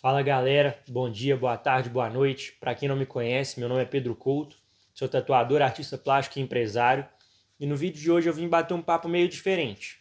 Fala galera, bom dia, boa tarde, boa noite. Para quem não me conhece, meu nome é Pedro Couto, sou tatuador, artista plástico e empresário. E no vídeo de hoje eu vim bater um papo meio diferente.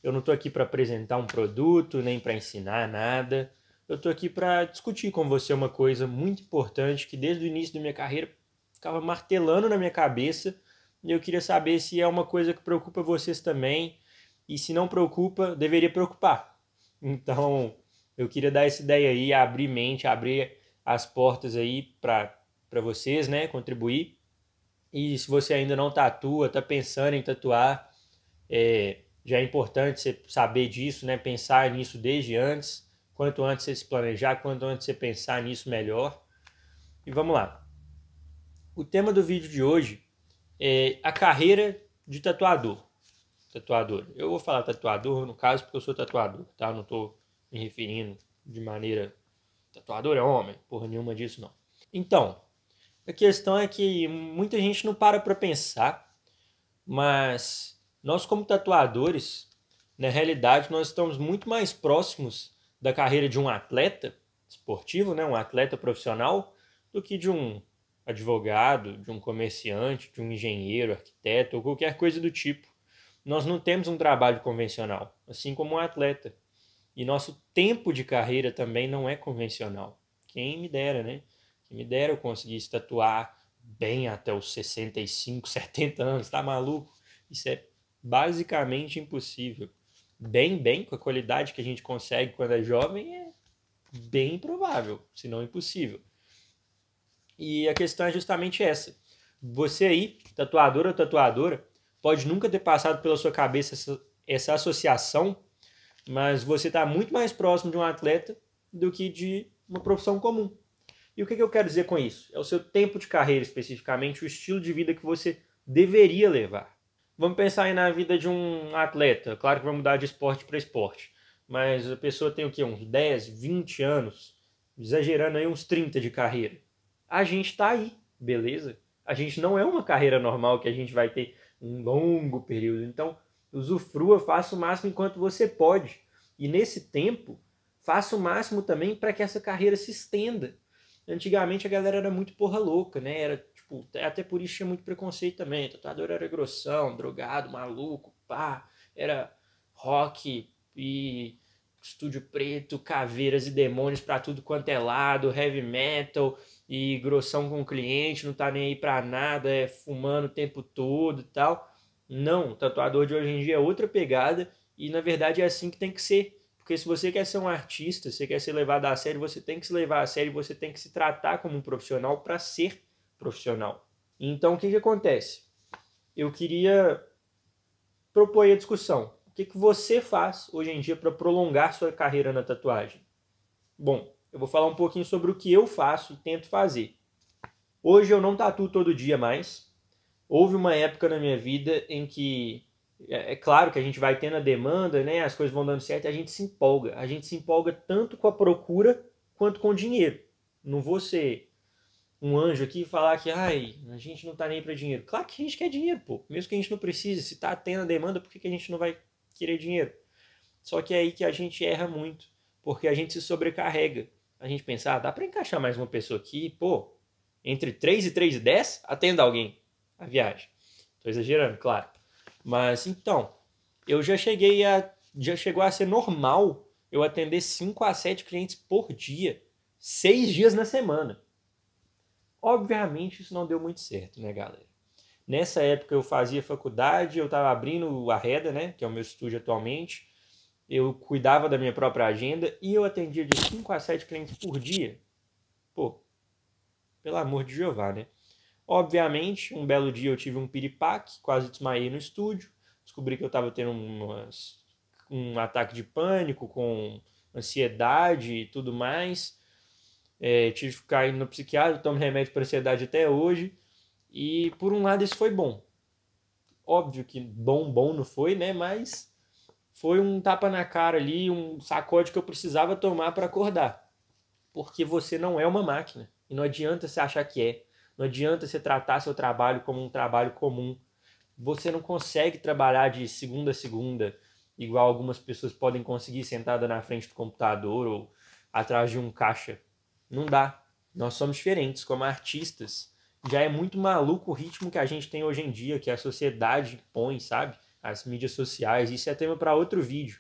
Eu não estou aqui para apresentar um produto, nem para ensinar nada. Eu estou aqui para discutir com você uma coisa muito importante que desde o início da minha carreira ficava martelando na minha cabeça. E eu queria saber se é uma coisa que preocupa vocês também. E se não preocupa, deveria preocupar. Então, eu queria dar essa ideia aí, abrir mente, abrir as portas aí para vocês, né, contribuir. E se você ainda não tatua, está pensando em tatuar, já é importante você saber disso, né, pensar nisso desde antes. Quanto antes você se planejar, quanto antes você pensar nisso, melhor. E vamos lá. O tema do vídeo de hoje é a carreira de tatuador. Tatuador. Eu vou falar tatuador, no caso, porque eu sou tatuador, tá? Eu não estou me referindo de maneira tatuador é homem, porra nenhuma disso não. Então, a questão é que muita gente não para pensar, mas nós como tatuadores, na realidade, nós estamos muito mais próximos da carreira de um atleta esportivo, né, um atleta profissional, do que de um advogado, de um comerciante, de um engenheiro, arquiteto ou qualquer coisa do tipo. Nós não temos um trabalho convencional, assim como um atleta. E nosso tempo de carreira também não é convencional. Quem me dera, né? Quem me dera eu conseguisse tatuar bem até os 65, 70 anos, tá maluco? Isso é basicamente impossível. Bem, com a qualidade que a gente consegue quando é jovem, é bem improvável, se não impossível. E a questão é justamente essa. Você aí, tatuador ou tatuadora, pode nunca ter passado pela sua cabeça essa associação, mas você está muito mais próximo de um atleta do que de uma profissão comum. E o que eu quero dizer com isso? É o seu tempo de carreira, especificamente, o estilo de vida que você deveria levar. Vamos pensar aí na vida de um atleta. Claro que vai mudar de esporte para esporte, mas a pessoa tem o quê? Uns 10, 20 anos, exagerando aí uns 30 de carreira. A gente está aí, beleza? A gente não é uma carreira normal que a gente vai ter um longo período. Então, usufrua, faça o máximo enquanto você pode. E nesse tempo, faça o máximo também para que essa carreira se estenda. Antigamente a galera era muito porra louca, né? Era, tipo, até por isso tinha muito preconceito também. O tatuador era grossão, drogado, maluco, pá. Era rock e estúdio preto, caveiras e demônios pra tudo quanto é lado, heavy metal e grossão com o cliente, não tá nem aí pra nada, é fumando o tempo todo e tal. Não, o tatuador de hoje em dia é outra pegada e na verdade é assim que tem que ser. Porque se você quer ser um artista, você quer ser levado a sério, você tem que se levar a sério, você tem que se tratar como um profissional para ser profissional. Então o que acontece? Eu queria propor a discussão. O que você faz hoje em dia para prolongar sua carreira na tatuagem? Bom, eu vou falar um pouquinho sobre o que eu faço e tento fazer. Hoje eu não tatuo todo dia mais. Houve uma época na minha vida em que é claro que a gente vai tendo a demanda, né? As coisas vão dando certo e a gente se empolga. A gente se empolga tanto com a procura quanto com o dinheiro. Não vou ser um anjo aqui e falar que ai, a gente não tá nem para dinheiro. Claro que a gente quer dinheiro, pô. Mesmo que a gente não precise. Se tá tendo a demanda, por que a gente não vai querer dinheiro? Só que é aí que a gente erra muito. Porque a gente se sobrecarrega. A gente pensa, dá para encaixar mais uma pessoa aqui, pô. Entre 3 e 3 e 10, atenda alguém a viagem. Tô exagerando, claro. Mas então, já chegou a ser normal eu atender 5 a 7 clientes por dia, 6 dias na semana. Obviamente isso não deu muito certo, né, galera? Nessa época eu fazia faculdade, eu estava abrindo o Arreda, né, que é o meu estúdio atualmente. Eu cuidava da minha própria agenda e eu atendia de 5 a 7 clientes por dia. Pô, pelo amor de Jeová, né? Obviamente, um belo dia eu tive um piripaque, quase desmaiei no estúdio. Descobri que eu estava tendo um ataque de pânico, com ansiedade e tudo mais. Tive que ficar indo no psiquiatra, tomo remédio para ansiedade até hoje. E por um lado isso foi bom. Óbvio que bom não foi, né? Mas foi um tapa na cara ali, um sacode que eu precisava tomar para acordar. Porque você não é uma máquina. E não adianta você achar que é. Não adianta você tratar seu trabalho como um trabalho comum. Você não consegue trabalhar de segunda a segunda, igual algumas pessoas podem conseguir sentada na frente do computador ou atrás de um caixa. Não dá. Nós somos diferentes como artistas. Já é muito maluco o ritmo que a gente tem hoje em dia, que a sociedade põe, sabe? As mídias sociais. Isso é tema para outro vídeo.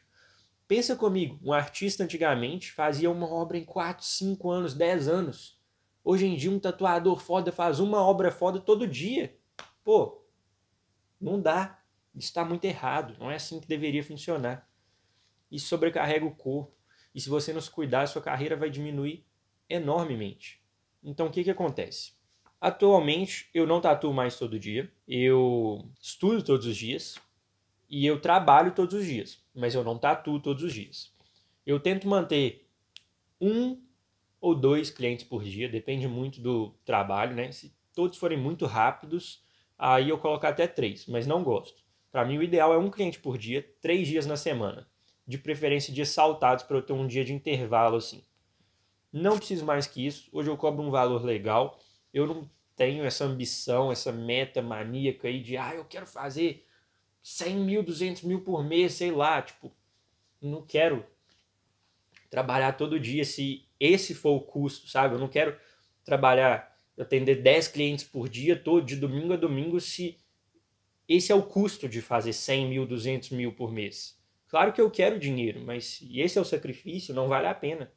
Pensa comigo, um artista antigamente fazia uma obra em 4, 5 anos, 10 anos. Hoje em dia um tatuador foda faz uma obra foda todo dia. Pô, não dá. Isso está muito errado. Não é assim que deveria funcionar. Isso sobrecarrega o corpo. E se você não se cuidar, sua carreira vai diminuir enormemente. Então o que acontece? Atualmente eu não tatuo mais todo dia. Eu estudo todos os dias. E eu trabalho todos os dias, mas eu não tatuo todos os dias. Eu tento manter 1 ou 2 clientes por dia, depende muito do trabalho, né? Se todos forem muito rápidos, aí eu coloco até 3, mas não gosto. Para mim o ideal é 1 cliente por dia, 3 dias na semana. De preferência dias saltados para eu ter um dia de intervalo assim. Não preciso mais que isso, hoje eu cobro um valor legal, eu não tenho essa ambição, essa meta maníaca aí de eu quero fazer 100 mil, 200 mil por mês, sei lá, tipo, não quero trabalhar todo dia se esse for o custo, sabe? Eu não quero trabalhar, atender 10 clientes por dia, todo de domingo a domingo, se esse é o custo de fazer 100 mil, 200 mil por mês. Claro que eu quero dinheiro, mas se esse é o sacrifício, não vale a pena,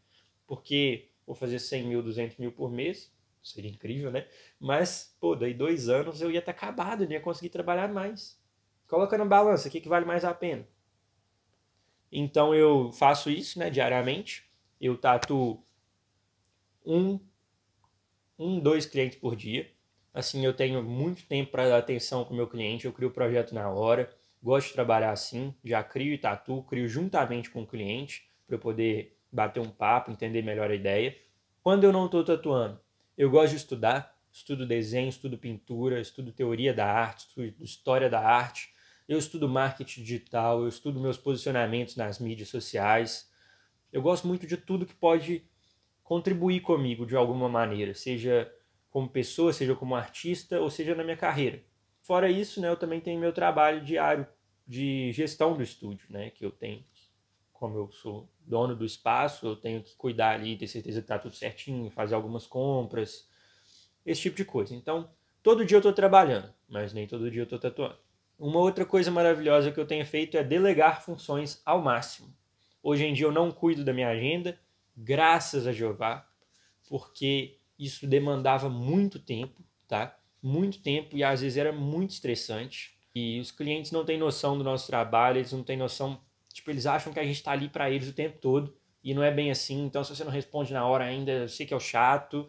porque vou fazer 100 mil, 200 mil por mês, seria incrível, né? Mas, pô, daí 2 anos eu ia estar acabado, eu não ia conseguir trabalhar mais. Coloca na balança, o que vale mais a pena? Então eu faço isso, né, diariamente. Eu tatuo 2 clientes por dia. Assim eu tenho muito tempo para dar atenção com o meu cliente. Eu crio o projeto na hora. Gosto de trabalhar assim. Já crio e tatuo, crio juntamente com o cliente para eu poder bater um papo, entender melhor a ideia. Quando eu não estou tatuando, eu gosto de estudar. Estudo desenho, estudo pintura, estudo teoria da arte, estudo história da arte. Eu estudo marketing digital, eu estudo meus posicionamentos nas mídias sociais. Eu gosto muito de tudo que pode contribuir comigo de alguma maneira, seja como pessoa, seja como artista, ou seja na minha carreira. Fora isso, né, eu também tenho meu trabalho diário de gestão do estúdio, né, que eu tenho, como eu sou dono do espaço, eu tenho que cuidar ali, ter certeza que está tudo certinho, fazer algumas compras, esse tipo de coisa. Então, todo dia eu estou trabalhando, mas nem todo dia eu estou tatuando. Uma outra coisa maravilhosa que eu tenho feito é delegar funções ao máximo. Hoje em dia eu não cuido da minha agenda, graças a Jeová, porque isso demandava muito tempo, tá? Muito tempo e às vezes era muito estressante. E os clientes não têm noção do nosso trabalho, eles não têm noção, tipo, eles acham que a gente está ali para eles o tempo todo e não é bem assim. Então se você não responde na hora ainda, eu sei que é o chato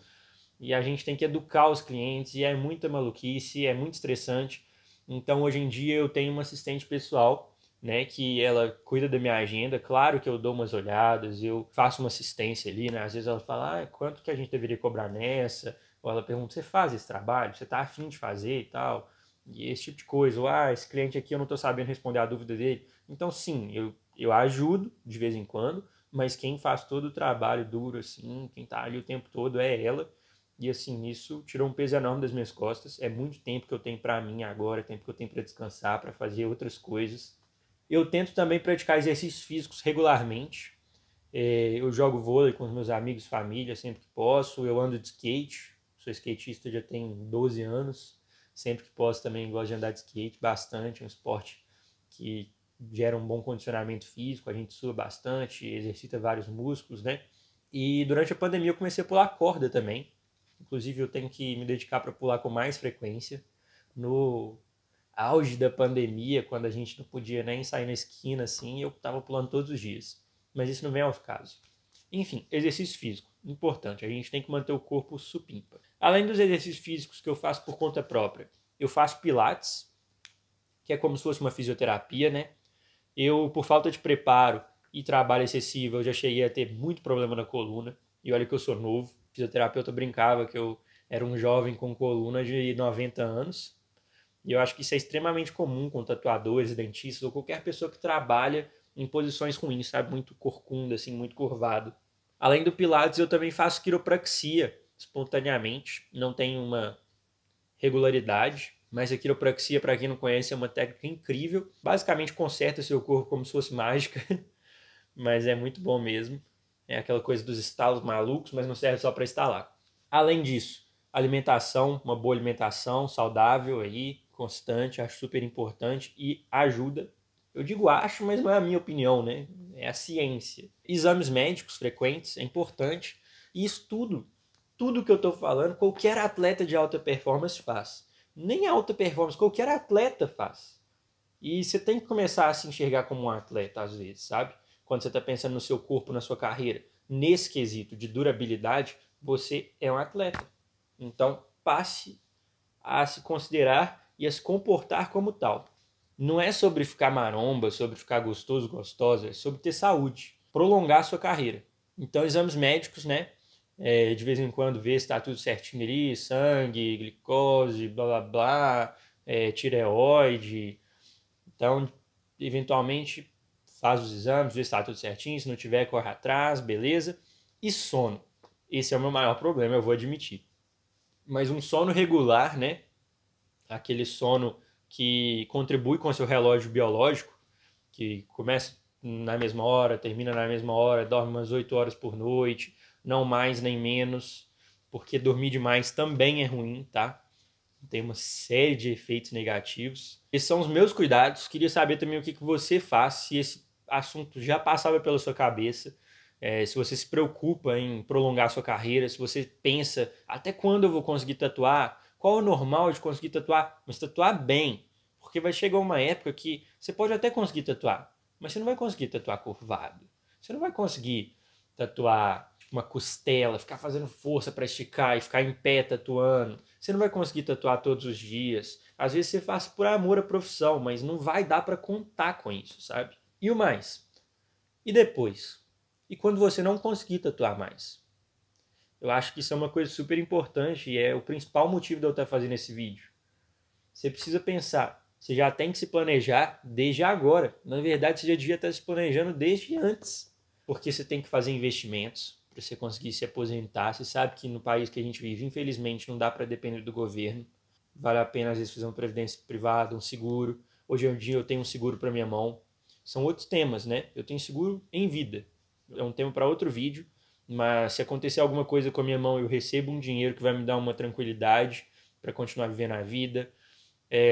e a gente tem que educar os clientes e é muita maluquice, é muito estressante. Então, hoje em dia, eu tenho uma assistente pessoal, né, que ela cuida da minha agenda. Claro que eu dou umas olhadas, eu faço uma assistência ali, né? Às vezes ela fala, quanto que a gente deveria cobrar nessa? Ou ela pergunta, você faz esse trabalho? Você tá afim de fazer e tal? E esse tipo de coisa. Ou, esse cliente aqui eu não tô sabendo responder a dúvida dele. Então, sim, eu ajudo de vez em quando, mas quem faz todo o trabalho duro, assim, quem tá ali o tempo todo é ela. E assim, isso tirou um peso enorme das minhas costas. É muito tempo que eu tenho para mim agora, tempo que eu tenho para descansar, para fazer outras coisas. Eu tento também praticar exercícios físicos regularmente. Eu jogo vôlei com os meus amigos, família, sempre que posso. Eu ando de skate, sou skatista já tem 12 anos. Sempre que posso também gosto de andar de skate bastante. É um esporte que gera um bom condicionamento físico, a gente sua bastante, exercita vários músculos, né? E durante a pandemia eu comecei a pular corda também. Inclusive, eu tenho que me dedicar para pular com mais frequência. No auge da pandemia, quando a gente não podia nem sair na esquina assim, eu estava pulando todos os dias. Mas isso não vem ao caso. Enfim, exercício físico. Importante, a gente tem que manter o corpo supimpa. Além dos exercícios físicos que eu faço por conta própria, eu faço pilates, que é como se fosse uma fisioterapia, né? Eu, por falta de preparo e trabalho excessivo, eu já cheguei a ter muito problema na coluna. E olha que eu sou novo. O fisioterapeuta brincava que eu era um jovem com coluna de 90 anos. E eu acho que isso é extremamente comum com tatuadores, dentistas ou qualquer pessoa que trabalha em posições ruins, sabe? Muito corcunda, assim, muito curvado. Além do Pilates, eu também faço quiropraxia espontaneamente. Não tenho uma regularidade, mas a quiropraxia, para quem não conhece, é uma técnica incrível. Basicamente conserta seu corpo como se fosse mágica, mas é muito bom mesmo. É aquela coisa dos estalos malucos, mas não serve só para estalar. Além disso, alimentação, uma boa alimentação saudável aí, constante, acho super importante e ajuda. Eu digo acho, mas não é a minha opinião, né? É a ciência. Exames médicos frequentes é importante. E isso tudo que eu estou falando, qualquer atleta de alta performance faz. Nem alta performance, qualquer atleta faz. E você tem que começar a se enxergar como um atleta às vezes, sabe? Quando você está pensando no seu corpo, na sua carreira, nesse quesito de durabilidade, você é um atleta. Então, passe a se considerar e a se comportar como tal. Não é sobre ficar maromba, sobre ficar gostoso, gostosa, é sobre ter saúde, prolongar a sua carreira. Então, exames médicos, né? De vez em quando ver se está tudo certinho ali, sangue, glicose, blá blá blá, tireoide. Então, eventualmente, faz os exames, vê se está tudo certinho, se não tiver, corre atrás, beleza. E sono. Esse é o meu maior problema, eu vou admitir. Mas um sono regular, né? Aquele sono que contribui com o seu relógio biológico, que começa na mesma hora, termina na mesma hora, dorme umas 8 horas por noite, não mais nem menos, porque dormir demais também é ruim, tá? Tem uma série de efeitos negativos. Esses são os meus cuidados. Queria saber também o que você faz, se esse assunto já passava pela sua cabeça, se você se preocupa em prolongar a sua carreira, se você pensa até quando eu vou conseguir tatuar, qual é o normal de conseguir tatuar, mas tatuar bem, porque vai chegar uma época que você pode até conseguir tatuar, mas você não vai conseguir tatuar curvado, você não vai conseguir tatuar uma costela, ficar fazendo força para esticar e ficar em pé tatuando. Você não vai conseguir tatuar todos os dias. Às vezes você faz por amor à profissão, mas não vai dar para contar com isso, sabe? E o mais? E depois? E quando você não conseguir tatuar mais? Eu acho que isso é uma coisa super importante e é o principal motivo de eu estar fazendo esse vídeo. Você precisa pensar, você já tem que se planejar desde agora. Na verdade, você já devia estar se planejando desde antes. Porque você tem que fazer investimentos para você conseguir se aposentar. Você sabe que no país que a gente vive, infelizmente, não dá para depender do governo. Vale a pena, às vezes, fazer uma previdência privada, um seguro. Hoje em dia eu tenho um seguro para minha mão. São outros temas, né? Eu tenho seguro em vida. É um tema para outro vídeo. Mas se acontecer alguma coisa com a minha mão, eu recebo um dinheiro que vai me dar uma tranquilidade para continuar vivendo a vida.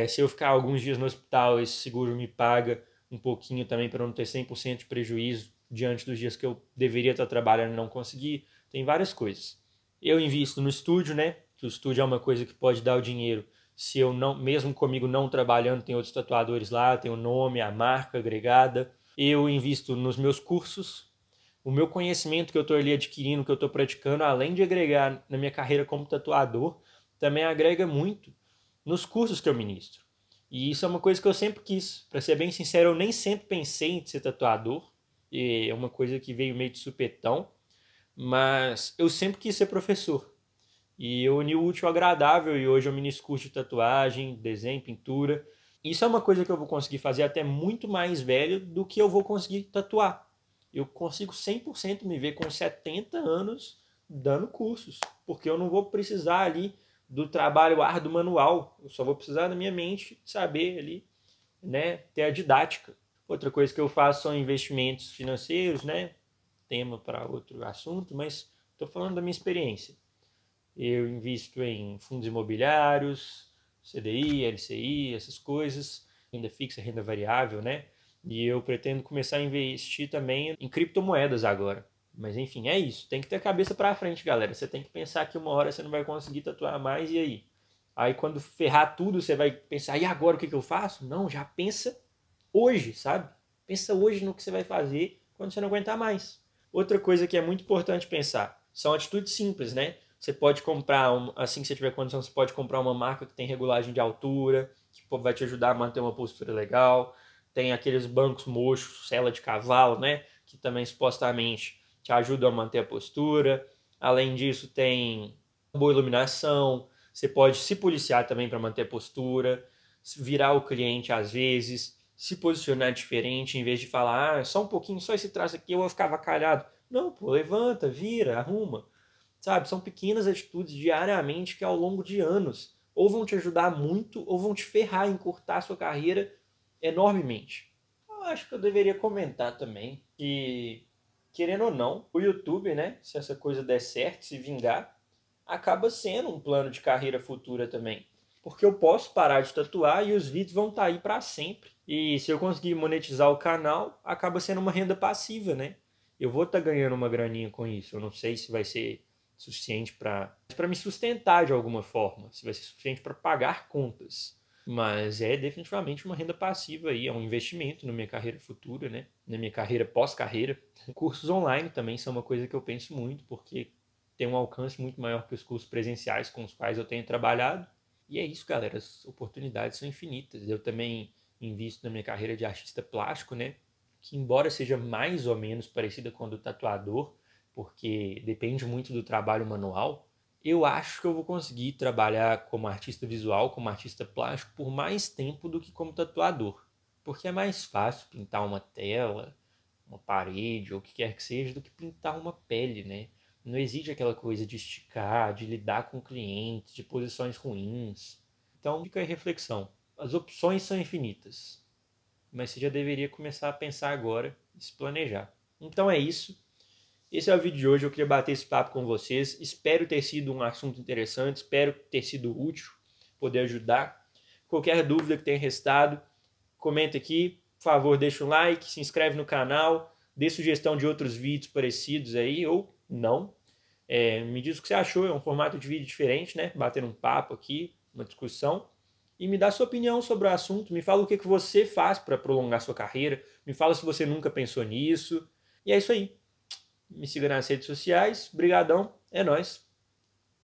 Se eu ficar alguns dias no hospital, esse seguro me paga um pouquinho também para não ter 100% de prejuízo diante dos dias que eu deveria estar trabalhando e não consegui. Tem várias coisas. Eu invisto no estúdio, né? Que o estúdio é uma coisa que pode dar o dinheiro. Se eu não, mesmo comigo não trabalhando, tem outros tatuadores lá, tem o nome, a marca agregada. Eu invisto nos meus cursos. O meu conhecimento que eu estou ali adquirindo, que eu estou praticando, além de agregar na minha carreira como tatuador, também agrega muito nos cursos que eu ministro. E isso é uma coisa que eu sempre quis. Para ser bem sincero, eu nem sempre pensei em ser tatuador. É uma coisa que veio meio de supetão. Mas eu sempre quis ser professor. E eu uni o útil ao agradável e hoje eu ministro curso de tatuagem, desenho, pintura. Isso é uma coisa que eu vou conseguir fazer até muito mais velho do que eu vou conseguir tatuar. Eu consigo 100% me ver com 70 anos dando cursos, porque eu não vou precisar ali do trabalho árduo manual, eu só vou precisar da minha mente saber ali, né, ter a didática. Outra coisa que eu faço são investimentos financeiros, né, tema para outro assunto, mas estou falando da minha experiência. Eu invisto em fundos imobiliários, CDI, LCI, essas coisas, renda fixa, renda variável, né? E eu pretendo começar a investir também em criptomoedas agora. Mas enfim, é isso. Tem que ter a cabeça para frente, galera. Você tem que pensar que uma hora você não vai conseguir tatuar mais e aí? Aí quando ferrar tudo, você vai pensar, e agora o que eu faço? Não, já pensa hoje, sabe? Pensa hoje no que você vai fazer quando você não aguentar mais. Outra coisa que é muito importante pensar são atitudes simples, né? Você pode comprar, assim que você tiver condição, você pode comprar uma marca que tem regulagem de altura, que vai te ajudar a manter uma postura legal. Tem aqueles bancos mochos, sela de cavalo, né? Que também supostamente te ajudam a manter a postura. Além disso, tem boa iluminação. Você pode se policiar também para manter a postura, virar o cliente às vezes, se posicionar diferente, em vez de falar, só um pouquinho, só esse traço aqui eu vou ficar avacalhado. Não, pô, levanta, vira, arruma. Sabe, são pequenas atitudes diariamente que ao longo de anos ou vão te ajudar muito ou vão te ferrar, encurtar a sua carreira enormemente. Eu acho que eu deveria comentar também que querendo ou não, o YouTube, né, se essa coisa der certo, se vingar, acaba sendo um plano de carreira futura também. Porque eu posso parar de tatuar e os vídeos vão estar aí para sempre. E se eu conseguir monetizar o canal, acaba sendo uma renda passiva, né? Eu vou estar ganhando uma graninha com isso. Eu não sei se vai ser suficiente para me sustentar de alguma forma, se vai ser suficiente para pagar contas. Mas é definitivamente uma renda passiva aí, é um investimento na minha carreira futura, né? Na minha carreira pós-carreira. Cursos online também são uma coisa que eu penso muito, porque tem um alcance muito maior que os cursos presenciais com os quais eu tenho trabalhado. E é isso, galera, as oportunidades são infinitas. Eu também invisto na minha carreira de artista plástico, né? Que embora seja mais ou menos parecida com a do tatuador, porque depende muito do trabalho manual, eu acho que eu vou conseguir trabalhar como artista visual, como artista plástico, por mais tempo do que como tatuador. Porque é mais fácil pintar uma tela, uma parede, ou o que quer que seja, do que pintar uma pele, né? Não exige aquela coisa de esticar, de lidar com clientes, de posições ruins. Então, fica aí a reflexão. As opções são infinitas, mas você já deveria começar a pensar agora e se planejar. Então é isso. Esse é o vídeo de hoje, eu queria bater esse papo com vocês. Espero ter sido um assunto interessante, espero ter sido útil, poder ajudar. Qualquer dúvida que tenha restado, comenta aqui. Por favor, deixa um like, se inscreve no canal, dê sugestão de outros vídeos parecidos aí, ou não. Me diz o que você achou, é um formato de vídeo diferente, né? Bater um papo aqui, uma discussão. E me dá sua opinião sobre o assunto, me fala o que você faz para prolongar sua carreira, me fala se você nunca pensou nisso. E é isso aí. Me siga nas redes sociais. Brigadão. É nóis.